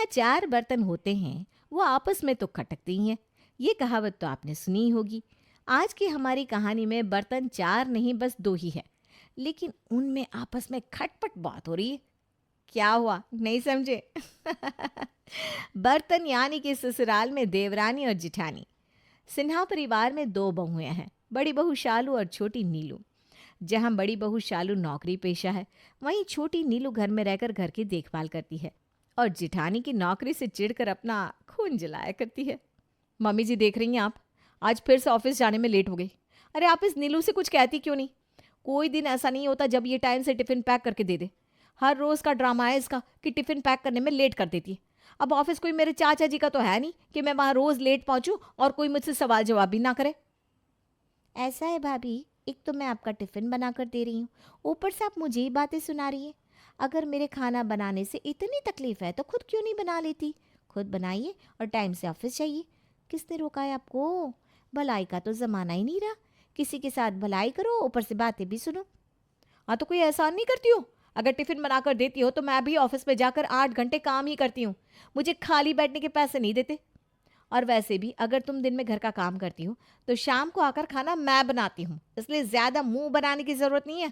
जहाँ 4 बर्तन होते हैं वो आपस में तो खटकते ही हैं। ये कहावत तो आपने सुनी ही होगी। आज की हमारी कहानी में बर्तन 4 नहीं बस 2 ही है, लेकिन उनमें आपस में खटपट बहुत हो रही है। क्या हुआ, नहीं समझे? बर्तन यानी कि ससुराल में देवरानी और जिठानी। सिन्हा परिवार में 2 बहुएं हैं, बड़ी बहू शालू और छोटी नीलू। जहां बड़ी बहू शालू नौकरी पेशा है, वहीं छोटी नीलू घर में रहकर घर की देखभाल करती है और जिठानी की नौकरी से चिढ़कर अपना खून जलाया करती है। मम्मी जी देख रही हैं आप, आज फिर से ऑफिस जाने में लेट हो गई। अरे आप इस नीलू से कुछ कहती क्यों नहीं? कोई दिन ऐसा नहीं होता जब ये टाइम से टिफिन पैक करके दे दे। हर रोज का ड्रामा है इसका कि टिफिन पैक करने में लेट कर देती है। अब ऑफिस कोई मेरे चाचा जी का तो है नहीं कि मैं वहां रोज लेट पहुंचूं और कोई मुझसे सवाल जवाब भी ना करे। ऐसा है भाभी, एक तो मैं आपका टिफिन बनाकर दे रही हूँ, ऊपर से आप मुझे ही बातें सुना रही हैं। अगर मेरे खाना बनाने से इतनी तकलीफ है तो खुद क्यों नहीं बना लेती? खुद बनाइए और टाइम से ऑफिस जाइए। किसने रोका है आपको? भलाई का तो ज़माना ही नहीं रहा। किसी के साथ भलाई करो, ऊपर से बातें भी सुनो। हाँ तो कोई एहसान नहीं करती हो? अगर टिफिन बनाकर देती हो तो मैं भी ऑफिस में जाकर 8 घंटे काम ही करती हूँ। मुझे खाली बैठने के पैसे नहीं देते। और वैसे भी अगर तुम दिन में घर का काम करती हो तो शाम को आकर खाना मैं बनाती हूँ, इसलिए ज़्यादा मुंह बनाने की ज़रूरत नहीं है।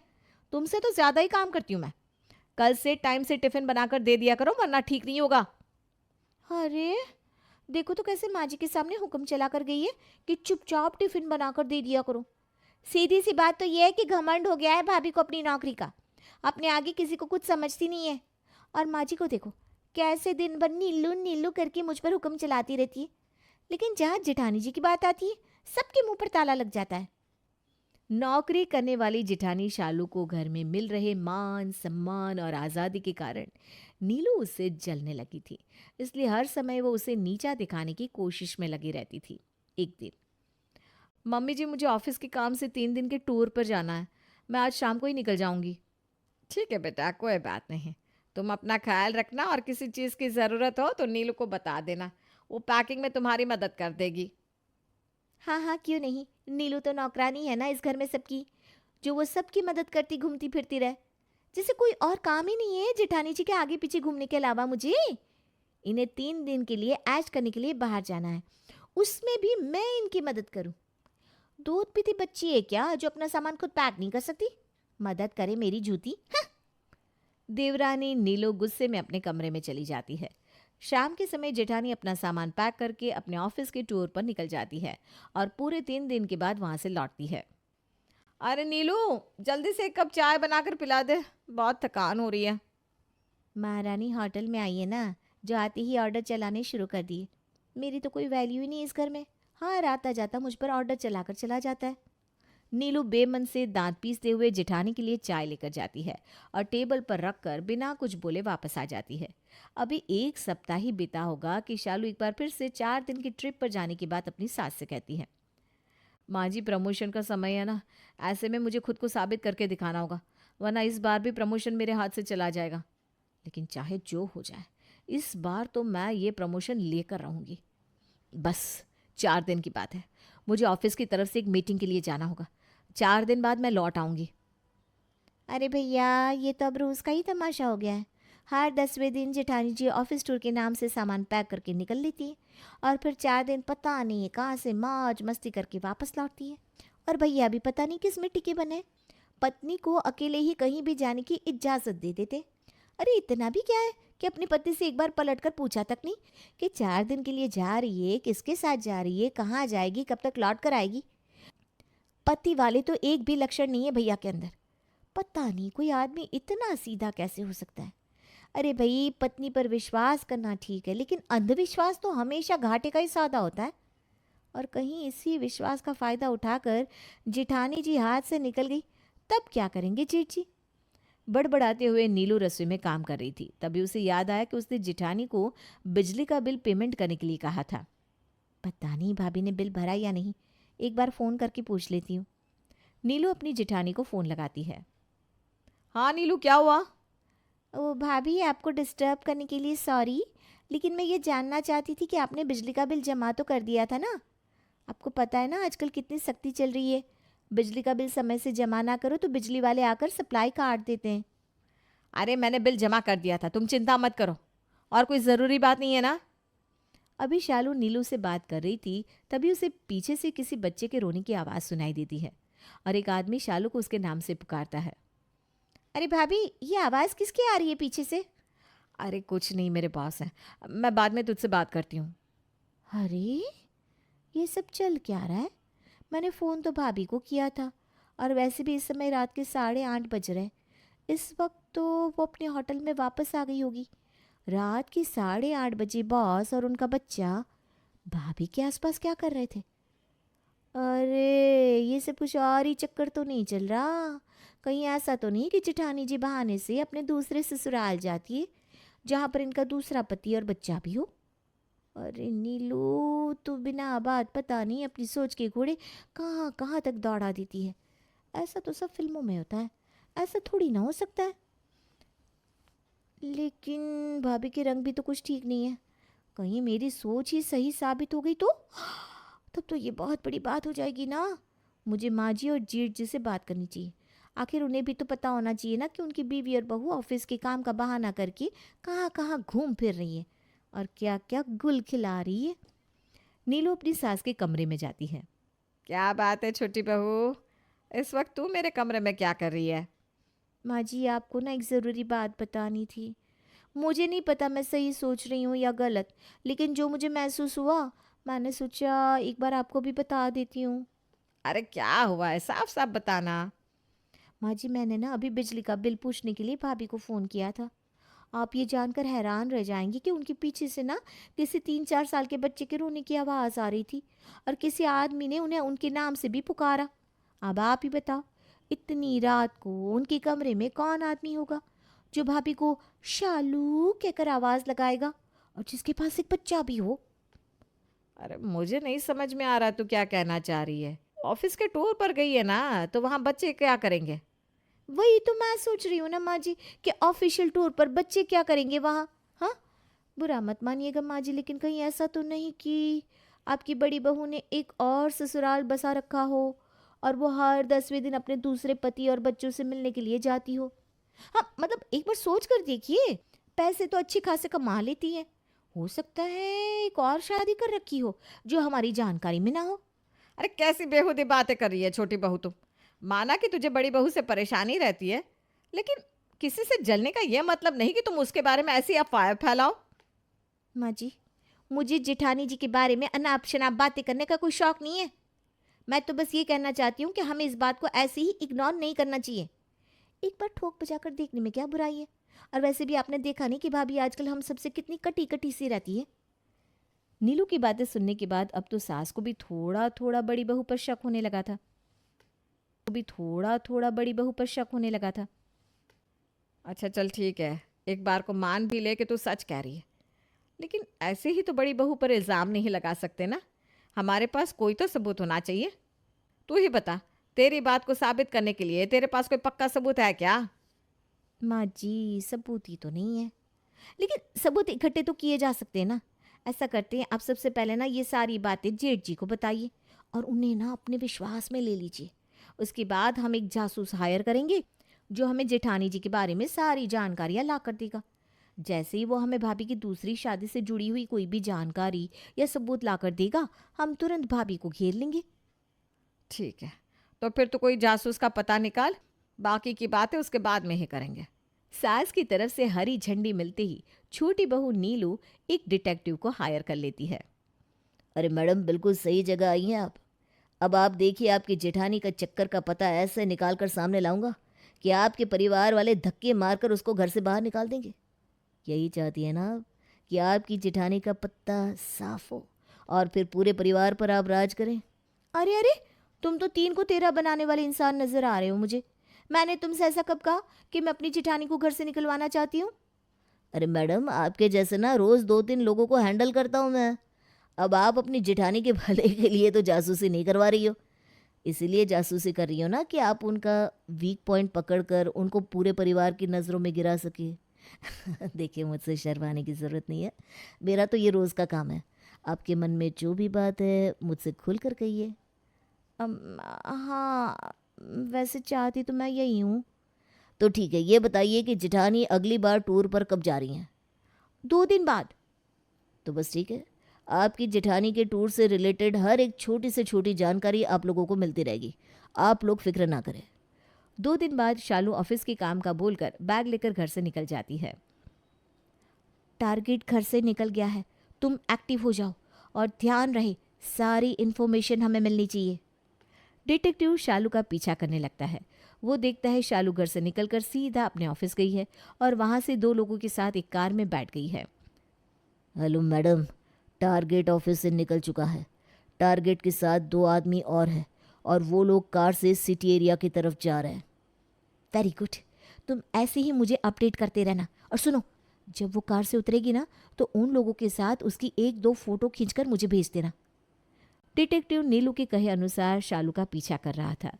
तुमसे तो ज़्यादा ही काम करती हूँ मैं। कल से टाइम से टिफिन बनाकर दे दिया करो, वरना ठीक नहीं होगा। अरे देखो तो कैसे माँ जी के सामने हुक्म चला कर गई है कि चुपचाप टिफिन बनाकर दे दिया करो। सीधी सी बात तो यह है कि घमंड हो गया है भाभी को अपनी नौकरी का। अपने आगे किसी को कुछ समझती नहीं है। और माँ जी को देखो, कैसे दिन भर नीलू नीलू करके मुझ पर हुक्म चलाती रहती है। लेकिन जहाँ जेठानी जी की बात आती है, सबके मुंह पर ताला लग जाता है। नौकरी करने वाली जेठानी शालू को घर में मिल रहे मान सम्मान और आज़ादी के कारण नीलू उससे जलने लगी थी। इसलिए हर समय वो उसे नीचा दिखाने की कोशिश में लगी रहती थी। एक दिन, मम्मी जी मुझे ऑफिस के काम से 3 दिन के टूर पर जाना है, मैं आज शाम को ही निकल जाऊंगी। ठीक है बेटा, कोई बात नहीं। तुम अपना ख्याल रखना और किसी चीज़ की ज़रूरत हो तो नीलू को बता देना, वो पैकिंग में तुम्हारी मदद कर देगी। हाँ हाँ, क्यों नहीं। नीलू तो नौकरानी है ना इस घर में सबकी, जो वो सबकी मदद करती घूमती फिरती रहे। जैसे कोई और काम ही नहीं है जेठानी जी के आगे पीछे घूमने के अलावा मुझे। इन्हें 3 दिन के लिए ऐश करने के लिए बाहर जाना है, उसमें भी मैं इनकी मदद करूं। दूध पीती बच्ची है क्या जो अपना सामान खुद पैक नहीं कर सकती? मदद करे मेरी जूती। हाँ। देवरानी नीलो गुस्से में अपने कमरे में चली जाती है। शाम के समय जेठानी अपना सामान पैक करके अपने ऑफिस के टूर पर निकल जाती है और पूरे 3 दिन के बाद वहां से लौटती है। अरे नीलू, जल्दी से 1 कप चाय बनाकर पिला दे, बहुत थकान हो रही है। महारानी होटल में आई है ना, जो आते ही ऑर्डर चलाने शुरू कर दिए। मेरी तो कोई वैल्यू ही नहीं इस घर में। हर आता जाता मुझ पर ऑर्डर चलाकर चला जाता है। नीलू बेमन से दांत पीसते हुए जेठानी के लिए चाय लेकर जाती है और टेबल पर रखकर बिना कुछ बोले वापस आ जाती है। अभी 1 सप्ताह ही बीता होगा कि शालू एक बार फिर से 4 दिन की ट्रिप पर जाने की बात अपनी सास से कहती है। माँ जी, प्रमोशन का समय है ना, ऐसे में मुझे खुद को साबित करके दिखाना होगा, वरना इस बार भी प्रमोशन मेरे हाथ से चला जाएगा। लेकिन चाहे जो हो जाए, इस बार तो मैं ये प्रमोशन लेकर रहूंगी। बस 4 दिन की बात है, मुझे ऑफिस की तरफ से एक मीटिंग के लिए जाना होगा। 4 दिन बाद मैं लौट आऊंगी। अरे भैया, ये तो अब रोज़ का ही तमाशा हो गया है। हर 10वें दिन जेठानी जी ऑफिस टूर के नाम से सामान पैक करके निकल लेती है और फिर 4 दिन पता नहीं कहाँ से मौज मस्ती करके वापस लौटती है। और भैया भी पता नहीं किस मिट्टी के बने, पत्नी को अकेले ही कहीं भी जाने की इजाज़त दे देते। अरे इतना भी क्या है कि अपनी पत्नी से एक बार पलट कर पूछा तक नहीं कि 4 दिन के लिए जा रही है, किसके साथ जा रही है, कहाँ जाएगी, कब तक लौट कर आएगी। पति वाले तो एक भी लक्षण नहीं है भैया के अंदर। पता नहीं कोई आदमी इतना सीधा कैसे हो सकता है। अरे भाई, पत्नी पर विश्वास करना ठीक है, लेकिन अंधविश्वास तो हमेशा घाटे का ही सौदा होता है। और कहीं इसी विश्वास का फ़ायदा उठाकर जेठानी जी हाथ से निकल गई, तब क्या करेंगे जेठ जी? बड़बड़ाते हुए नीलू रसोई में काम कर रही थी। तभी उसे याद आया कि उसने जेठानी को बिजली का बिल पेमेंट करने के लिए कहा था। पता नहीं भाभी ने बिल भरा या नहीं, एक बार फ़ोन करके पूछ लेती हूँ। नीलू अपनी जेठानी को फ़ोन लगाती है। हाँ नीलू, क्या हुआ? ओ भाभी, आपको डिस्टर्ब करने के लिए सॉरी, लेकिन मैं ये जानना चाहती थी कि आपने बिजली का बिल जमा तो कर दिया था ना? आपको पता है ना आजकल कितनी सख्ती चल रही है। बिजली का बिल समय से जमा ना करो तो बिजली वाले आकर सप्लाई काट देते हैं। अरे मैंने बिल जमा कर दिया था, तुम चिंता मत करो। और कोई ज़रूरी बात नहीं है ना? अभी शालू नीलू से बात कर रही थी, तभी उसे पीछे से किसी बच्चे के रोने की आवाज़ सुनाई देती है और एक आदमी शालू को उसके नाम से पुकारता है। अरे भाभी, ये आवाज़ किसकी आ रही है पीछे से? अरे कुछ नहीं, मेरे बॉस हैं, मैं बाद में तुझसे बात करती हूँ। अरे, ये सब चल क्या रहा है? मैंने फ़ोन तो भाभी को किया था और वैसे भी इस समय रात के 8:30 बज रहे हैं। इस वक्त तो वो अपने होटल में वापस आ गई होगी। रात के 8:30 बजे बॉस और उनका बच्चा भाभी के आसपास क्या कर रहे थे? अरे, ये सब कुछ और ही चक्कर तो नहीं चल रहा? कहीं ऐसा तो नहीं कि जेठानी जी बहाने से अपने दूसरे ससुराल जाती है, जहाँ पर इनका दूसरा पति और बच्चा भी हो? अरे नीलू, तू बिना बात पता नहीं अपनी सोच के घोड़े कहाँ कहाँ तक दौड़ा देती है। ऐसा तो सब फिल्मों में होता है, ऐसा थोड़ी ना हो सकता है। लेकिन भाभी के रंग भी तो कुछ ठीक नहीं है। कहीं मेरी सोच ही सही साबित हो गई तो? तब तो ये बहुत बड़ी बात हो जाएगी ना। मुझे माँ जी और जेठ जी से बात करनी चाहिए। आखिर उन्हें भी तो पता होना चाहिए ना कि उनकी बीवी और बहू ऑफिस के काम का बहाना करके कहाँ कहाँ घूम फिर रही है और क्या क्या गुल खिला रही है। नीलू अपनी सास के कमरे में जाती है। क्या बात है छोटी बहू, इस वक्त तू मेरे कमरे में क्या कर रही है? माँ जी, आपको ना एक ज़रूरी बात बतानी थी। मुझे नहीं पता मैं सही सोच रही हूँ या गलत, लेकिन जो मुझे महसूस हुआ, मैंने सोचा एक बार आपको भी बता देती हूँ। अरे क्या हुआ है, साफ साफ बताना। माँ जी, मैंने ना अभी बिजली का बिल पूछने के लिए भाभी को फ़ोन किया था। आप ये जानकर हैरान रह जाएंगी कि उनके पीछे से ना किसी 3-4 साल के बच्चे के रोने की आवाज़ आ रही थी और किसी आदमी ने उन्हें उनके नाम से भी पुकारा। अब आप ही बताओ, इतनी रात को उनके कमरे में कौन आदमी होगा जो भाभी को शालू कहकर आवाज़ लगाएगा और जिसके पास एक बच्चा भी हो? अरे मुझे नहीं समझ में आ रहा तू क्या कहना चाह रही है। ऑफिस के टूर पर गई है ना, तो वहाँ बच्चे क्या करेंगे? वही तो मैं सोच रही हूँ ना माँ जी, कि ऑफिशियल टूर पर बच्चे क्या करेंगे वहाँ? हाँ, बुरा मत मानिएगा माँ जी, लेकिन कहीं ऐसा तो नहीं कि आपकी बड़ी बहू ने एक और ससुराल बसा रखा हो और वो हर 10वें दिन अपने दूसरे पति और बच्चों से मिलने के लिए जाती हो? हाँ, मतलब एक बार सोच कर देखिए, पैसे तो अच्छे खासे कमा लेती हैं। हो सकता है एक और शादी कर रखी हो जो हमारी जानकारी में ना हो। अरे कैसी बेहुदी बातें कर रही है छोटी बहू तुम। माना कि तुझे बड़ी बहू से परेशानी रहती है, लेकिन किसी से जलने का यह मतलब नहीं कि तुम उसके बारे में ऐसी अफवाह फैलाओ। माँ जी, मुझे जेठानी जी के बारे में अनाप शनाप बातें करने का कोई शौक नहीं है। मैं तो बस ये कहना चाहती हूँ कि हमें इस बात को ऐसे ही इग्नोर नहीं करना चाहिए। एक बार ठोक बजाकर देखने में क्या बुराई है? और वैसे भी आपने देखा नहीं कि भाभी आजकल हम सबसे कितनी कटी कटी सी रहती है। नीलू की बातें सुनने के बाद अब तो सास को भी थोड़ा थोड़ा बड़ी बहू पर शक होने लगा था। अच्छा चल ठीक है, एक बार को मान भी ले कि तू सच कह रही है, लेकिन ऐसे ही तो बड़ी बहू पर इल्ज़ाम नहीं लगा सकते ना। हमारे पास कोई तो सबूत होना चाहिए। तू ही बता, तेरी बात को साबित करने के लिए तेरे पास कोई पक्का सबूत है क्या? माँ जी, सबूत ही तो नहीं है, लेकिन सबूत इकट्ठे तो किए जा सकते हैं ना। ऐसा करते हैं, आप सबसे पहले ना ये सारी बातें जेठ जी को बताइए और उन्हें ना अपने विश्वास में ले लीजिए। उसके बाद हम एक जासूस हायर करेंगे जो हमें जेठानी जी के बारे में सारी जानकारियाँ ला कर देगा। जैसे ही वो हमें भाभी की दूसरी शादी से जुड़ी हुई कोई भी जानकारी या सबूत ला कर देगा, हम तुरंत भाभी को घेर लेंगे। ठीक है, तो फिर तो कोई जासूस का पता निकाल, बाकी की बातें उसके बाद में ही करेंगे। सास की तरफ से हरी झंडी मिलते ही छोटी बहू नीलू एक डिटेक्टिव को हायर कर लेती है। अरे मैडम, बिल्कुल सही जगह आई हैं आप। अब आप देखिए, आपकी जेठानी का चक्कर का पता ऐसे निकाल कर सामने लाऊंगा कि आपके परिवार वाले धक्के मारकर उसको घर से बाहर निकाल देंगे। यही चाहती है ना आप, कि आपकी जेठानी का पत्ता साफ हो और फिर पूरे परिवार पर आप राज करें? अरे अरे, तुम तो 3 को 13 बनाने वाले इंसान नजर आ रहे हो मुझे। मैंने तुमसे ऐसा कब कहा कि मैं अपनी जेठानी को घर से निकलवाना चाहती हूँ? अरे मैडम, आपके जैसे ना रोज़ 2-3 लोगों को हैंडल करता हूँ मैं। अब आप अपनी जेठानी के भले के लिए तो जासूसी नहीं करवा रही हो, इसीलिए जासूसी कर रही हो ना कि आप उनका वीक पॉइंट पकड़कर उनको पूरे परिवार की नज़रों में गिरा सके। देखिए, मुझसे शर्माने की ज़रूरत नहीं है, मेरा तो ये रोज़ का काम है। आपके मन में जो भी बात है मुझसे खुल कर कहिए। हाँ, वैसे चाहती तो मैं यही हूँ। तो ठीक है, ये बताइए कि जेठानी अगली बार टूर पर कब जा रही हैं? 2 दिन बाद। तो बस ठीक है, आपकी जेठानी के टूर से रिलेटेड हर एक छोटी से छोटी जानकारी आप लोगों को मिलती रहेगी, आप लोग फिक्र ना करें। 2 दिन बाद शालू ऑफिस के काम का बोलकर बैग लेकर घर से निकल जाती है। टारगेट घर से निकल गया है, तुम एक्टिव हो जाओ और ध्यान रहे सारी इन्फॉर्मेशन हमें मिलनी चाहिए। डिटेक्टिव शालू का पीछा करने लगता है। वो देखता है शालू घर से निकलकर सीधा अपने ऑफिस गई है और वहां से 2 लोगों के साथ एक कार में बैठ गई है। हेलो मैडम, टारगेट ऑफिस से निकल चुका है। टारगेट के साथ 2 आदमी और हैं और वो लोग कार से सिटी एरिया की तरफ जा रहे हैं। वेरी गुड, तुम ऐसे ही मुझे अपडेट करते रहना। और सुनो, जब वो कार से उतरेगी ना तो उन लोगों के साथ उसकी 1-2 फोटो खींचकर मुझे भेज देना। डिटेक्टिव नीलू के कहे अनुसार शालू का पीछा कर रहा था।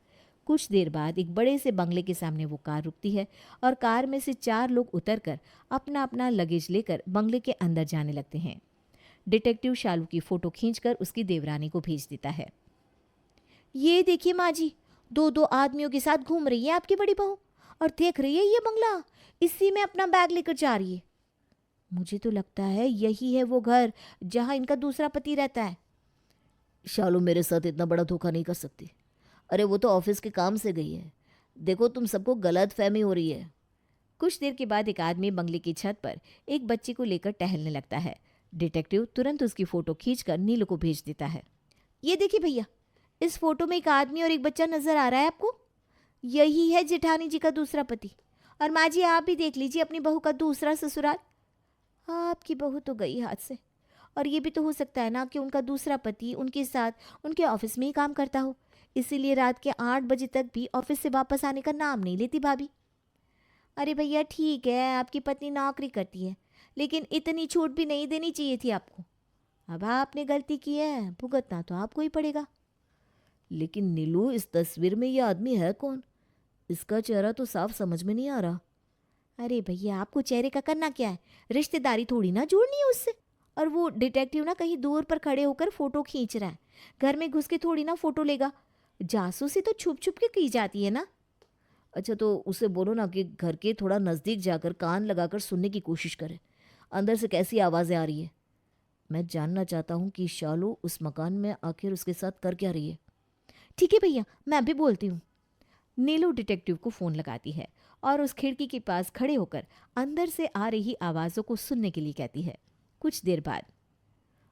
कुछ देर बाद एक बड़े से बंगले के सामने वो कार रुकती है और कार में से 4 लोग उतरकर अपना अपना लगेज लेकर बंगले के अंदर जाने लगते हैं। डिटेक्टिव शालू की फोटो खींचकर उसकी देवरानी को भेज देता है। ये देखिए माँ जी, 2-2 आदमियों के साथ घूम रही है आपकी बड़ी बहू और देख रही है ये बंगला, इसी में अपना बैग लेकर जा रही है। मुझे तो लगता है यही है वो घर जहाँ इनका दूसरा पति रहता है। शालू मेरे साथ इतना बड़ा धोखा नहीं कर सकती। अरे वो तो ऑफिस के काम से गई है। देखो तुम सबको गलत फहमी हो रही है। कुछ देर के बाद एक आदमी बंगले की छत पर एक बच्चे को लेकर टहलने लगता है। डिटेक्टिव तुरंत उसकी फोटो खींचकर नीलू को भेज देता है। ये देखिए भैया, इस फोटो में एक आदमी और एक बच्चा नजर आ रहा है आपको? यही है जेठानी जी का दूसरा पति। और माँ जी आप भी देख लीजिए अपनी बहू का दूसरा ससुराल। आपकी बहू तो गई हाथ से, और ये भी तो हो सकता है ना कि उनका दूसरा पति उनके साथ उनके ऑफिस में ही काम करता हो, इसीलिए रात के 8 बजे तक भी ऑफिस से वापस आने का नाम नहीं लेती भाभी। अरे भैया ठीक है, आपकी पत्नी नौकरी करती है, लेकिन इतनी छूट भी नहीं देनी चाहिए थी आपको। अब आपने गलती की है, भुगतना तो आपको ही पड़ेगा। लेकिन नीलू, इस तस्वीर में ये आदमी है कौन? इसका चेहरा तो साफ समझ में नहीं आ रहा। अरे भैया आपको चेहरे का करना क्या है, रिश्तेदारी थोड़ी ना जोड़नी है उससे। और वो डिटेक्टिव ना कहीं दूर पर खड़े होकर फोटो खींच रहा है, घर में घुस के थोड़ी ना फोटो लेगा। जासूसी तो छुप छुप के की जाती है ना। अच्छा तो उसे बोलो ना कि घर के थोड़ा नज़दीक जाकर कान लगाकर सुनने की कोशिश करे, अंदर से कैसी आवाज़ें आ रही है। मैं जानना चाहता हूँ कि शालू उस मकान में आखिर उसके साथ कर क्या रही है। ठीक है भैया, मैं भी बोलती हूँ। नीलू डिटेक्टिव को फ़ोन लगाती है और उस खिड़की के पास खड़े होकर अंदर से आ रही आवाज़ों को सुनने के लिए कहती है। कुछ देर बाद,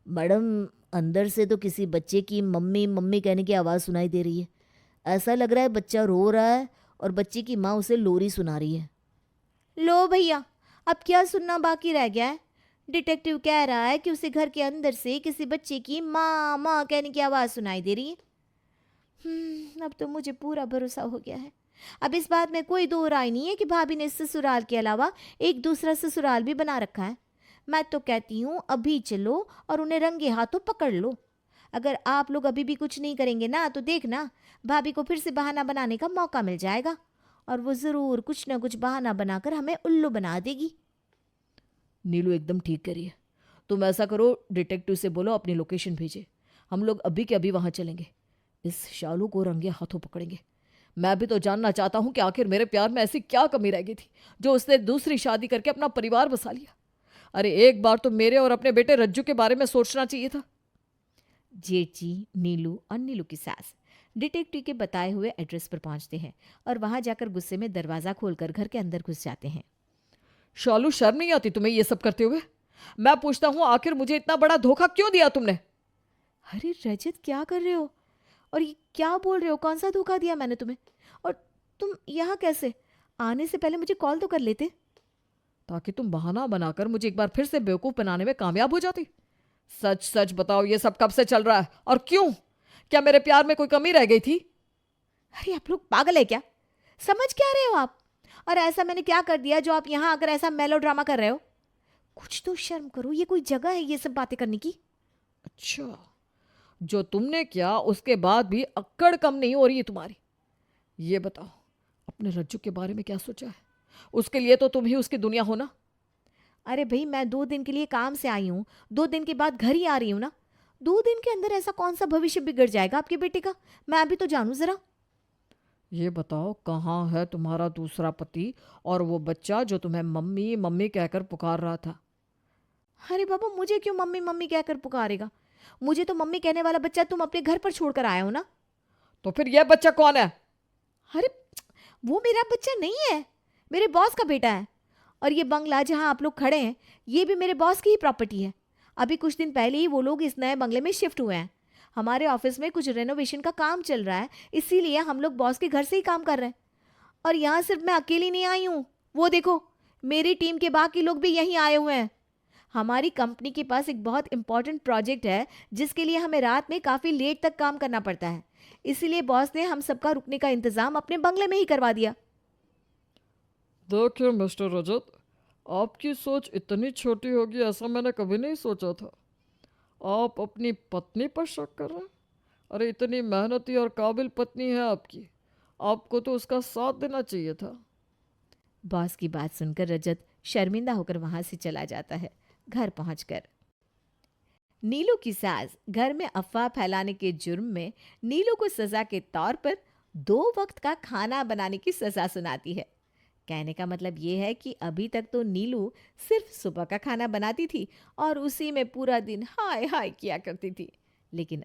मैडम, अंदर से तो किसी बच्चे की मम्मी मम्मी कहने की आवाज़ सुनाई दे रही है। ऐसा लग रहा है बच्चा रो रहा है और बच्चे की माँ उसे लोरी सुना रही है। लो भैया, अब क्या सुनना बाकी रह गया है? डिटेक्टिव कह रहा है कि उसे घर के अंदर से किसी बच्चे की माँ माँ कहने की आवाज़ सुनाई दे रही है। अब तो मुझे पूरा भरोसा हो गया है। अब इस बात में कोई दो राय नहीं है कि भाभी ने ससुराल के अलावा एक दूसरा ससुराल भी बना रखा है। मैं तो कहती हूँ अभी चलो और उन्हें रंगे हाथों पकड़ लो। अगर आप लोग अभी भी कुछ नहीं करेंगे ना तो देखना, भाभी को फिर से बहाना बनाने का मौका मिल जाएगा और वो ज़रूर कुछ ना कुछ बहाना बनाकर हमें उल्लू बना देगी। नीलू एकदम ठीक करी है। तुम ऐसा करो, डिटेक्टिव से बोलो अपनी लोकेशन भेजे, हम लोग अभी के अभी वहाँ चलेंगे। इस शालू को रंगे हाथों पकड़ेंगे। मैं भी तो जानना चाहता हूँ कि आखिर मेरे प्यार में ऐसी क्या कमी रह गई थी जो उसने दूसरी शादी करके अपना परिवार बसा लिया। अरे एक बार तो मेरे और अपने बेटे रज्जू के बारे में सोचना चाहिए था। जेठ जी, नीलू और नीलू की सास डिटेक्टिव के बताए हुए एड्रेस पर पहुंचते हैं और वहां जाकर गुस्से में दरवाज़ा खोलकर घर के अंदर घुस जाते हैं। शालू, शर्म नहीं आती तुम्हें ये सब करते हुए? मैं पूछता हूँ आखिर मुझे इतना बड़ा धोखा क्यों दिया तुमने? अरे रजत, क्या कर रहे हो और ये क्या बोल रहे हो? कौन सा धोखा दिया मैंने तुम्हें? और तुम यहाँ कैसे? आने से पहले मुझे कॉल तो कर लेते। ताकि तुम बहाना बनाकर मुझे एक बार फिर से बेवकूफ़ बनाने में कामयाब हो जाती। सच सच बताओ, ये सब कब से चल रहा है और क्यों? क्या मेरे प्यार में कोई कमी रह गई थी? अरे आप लोग पागल है क्या? समझ क्या रहे हो आप? और ऐसा मैंने क्या कर दिया जो आप यहाँ आकर ऐसा मेलो ड्रामा कर रहे हो? कुछ तो शर्म करो, ये कोई जगह है ये सब बातें करने की? अच्छा, जो तुमने किया उसके बाद भी अक्कड़ कम नहीं हो रही है तुम्हारी। ये बताओ, अपने रज्जू के बारे में क्या सोचा है? उसके लिए तो तुम ही उसकी दुनिया हो ना। अरे भाई, मैं 2 दिन के लिए काम से आई हूँ, 2 दिन के बाद घर ही आ रही हूँ ना। 2 दिन के अंदर ऐसा कौन सा भविष्य बिगड़ जाएगा आपके बेटे का? मैं भी तो जानूं जरा। ये बताओ, कहाँ है तुम्हारा दूसरा पति और वो बच्चा जो तुम्हें मम्मी मम्मी कहकर पुकार रहा था? अरे बाबा, मुझे क्यों मम्मी मम्मी कहकर पुकारेगा? मुझे तो मम्मी कहने वाला बच्चा तुम अपने घर पर छोड़कर आए हो ना। तो फिर यह बच्चा कौन है? अरे, वो मेरा बच्चा नहीं है, मेरे बॉस का बेटा है। और ये बंगला जहाँ आप लोग खड़े हैं, ये भी मेरे बॉस की ही प्रॉपर्टी है। अभी कुछ दिन पहले ही वो लोग इस नए बंगले में शिफ्ट हुए हैं। हमारे ऑफिस में कुछ रेनोवेशन का काम चल रहा है, इसीलिए हम लोग बॉस के घर से ही काम कर रहे हैं। और यहाँ सिर्फ मैं अकेली नहीं आई हूँ, वो देखो, मेरी टीम के बाकी लोग भी यहीं आए हुए हैं। हमारी कंपनी के पास एक बहुत इंपॉर्टेंट प्रोजेक्ट है, जिसके लिए हमें रात में काफ़ी लेट तक काम करना पड़ता है। इसीलिए बॉस ने हम सबका रुकने का इंतज़ाम अपने बंगले में ही करवा दिया। देखिए मिस्टर रजत, आपकी सोच इतनी छोटी होगी ऐसा मैंने कभी नहीं सोचा था। आप अपनी पत्नी पर शक कर रहे हैं? अरे इतनी मेहनती और काबिल पत्नी है आपकी, आपको तो उसका साथ देना चाहिए था। बॉस की बात सुनकर रजत शर्मिंदा होकर वहां से चला जाता है। घर पहुंचकर नीलू की सास घर में अफवाह फैलाने के जुर्म में नीलू को सजा के तौर पर 2 वक्त का खाना बनाने की सजा सुनाती है। कहने का मतलब ये है कि अभी तक तो नीलू सिर्फ सुबह का खाना बनाती थी और उसी में पूरा दिन हाय हाय किया करती थी, लेकिन